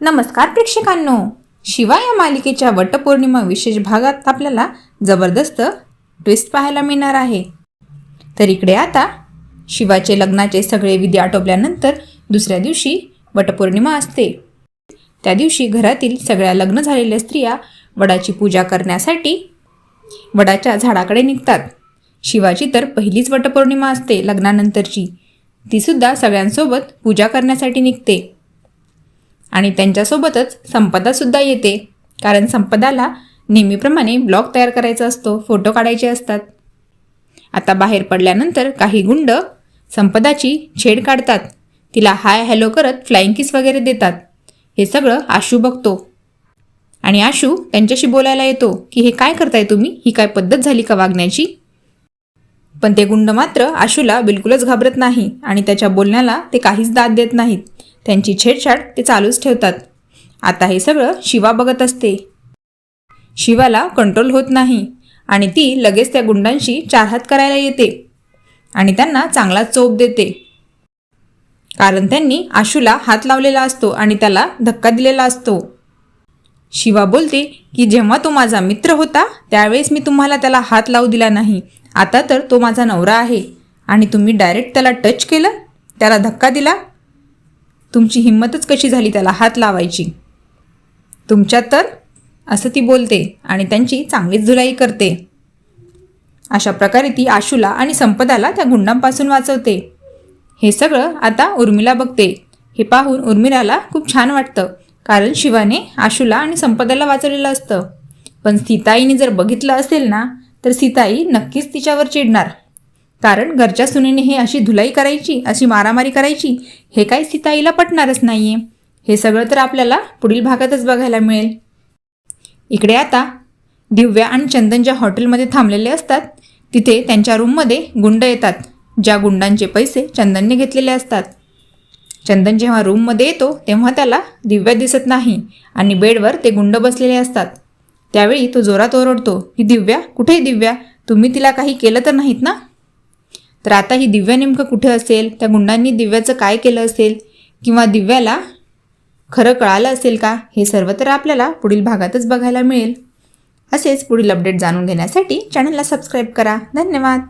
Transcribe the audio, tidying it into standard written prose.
नमस्कार प्रेक्षकांनो, शिवा या मालिकेच्या वटपौर्णिमा विशेष भागात आपल्याला जबरदस्त ट्विस्ट पाहायला मिळणार आहे। तर इकडे आता शिवाचे लग्नाचे सगळे विधी आटोपल्यानंतर दुसऱ्या दिवशी वटपौर्णिमा असते। त्या दिवशी घरातील सगळ्या लग्न झालेल्या स्त्रिया वडाची पूजा करण्यासाठी वडाच्या झाडाकडे निघतात। शिवाची तर पहिलीच वटपौर्णिमा असते लग्नानंतरची, ती सुद्धा सगळ्यांसोबत पूजा करण्यासाठी निघते आणि त्यांच्यासोबतच संपदासुद्धा येते, कारण संपदाला नेहमीप्रमाणे ब्लॉग तयार करायचा असतो, फोटो काढायचे असतात। आता बाहेर पडल्यानंतर काही गुंड संपदाची छेड काढतात, तिला हाय हॅलो करत फ्लाइंग किस वगैरे देतात। हे सगळं आशू बघतो आणि आशू त्यांच्याशी बोलायला येतो की हे काय करताय तुम्ही, ही काय पद्धत झाली का वागण्याची। पण ते गुंड मात्र आशूला बिलकुलच घाबरत नाही आणि त्याच्या बोलण्याला ते काहीच दाद देत नाहीत, त्यांची छेडछाड ते चालूच ठेवतात। आता हे सगळं शिवा बघत असते। शिवाला कंट्रोल होत नाही आणि ती लगेच त्या गुंडांशी चार हात करायला येते आणि त्यांना चांगला चोप देते, कारण त्यांनी आशूला हात लावलेला असतो आणि त्याला धक्का दिलेला असतो। शिवा बोलते की जेव्हा तो माझा मित्र होता त्यावेळेस मी तुम्हाला त्याला हात लावू दिला नाही, आता तर तो माझा नवरा आहे आणि तुम्ही डायरेक्ट त्याला टच केलं, त्याला धक्का दिला। तुमची हिंमतच कशी झाली त्याला हात लावायची तुमच्यात तर, असं ती बोलते आणि त्यांची चांगलीच धुलाई करते। अशा प्रकारे ती आशूला आणि संपदाला त्या गुंडांपासून वाचवते। हे सगळं आता उर्मिला बघते। हे पाहून उर्मिलाला खूप छान वाटतं, कारण शिवाने आशूला आणि संपदाला वाचवलेलं असतं। पण सीताईने जर बघितलं असेल ना, तर सीताई नक्कीच तिच्यावर चिडणार, कारण घरच्या सुनेने हे अशी धुलाई करायची, अशी मारामारी करायची, हे काही सीताईला पटणारच नाहीये। हे सगळं तर आपल्याला पुढील भागातच बघायला मिळेल। इकडे आता दिव्या आणि चंदन ज्या हॉटेलमध्ये थांबलेले असतात तिथे त्यांच्या रूममध्ये गुंड येतात, ज्या गुंडांचे पैसे चंदनने घेतलेले असतात। चंदन जेव्हा रूममध्ये येतो तेव्हा त्याला दिव्या दिसत नाही आणि बेडवर ते गुंड बसलेले असतात। त्यावेळी तो जोरात ओरडतो की दिव्या कुठे, दिव्या तुम्ही तिला काही केलं तर नाहीत ना। तर आता ही दिव्या नेमकं कुठे असेल, त्या गुंडांनी दिव्याचं काय केलं असेल, किंवा दिव्याला खरं कळालं असेल का, हे सर्व तर आपल्याला पुढील भागातच बघायला मिळेल। असेच पुढील अपडेट जाणून घेण्यासाठी चॅनलला सबस्क्राईब करा। धन्यवाद।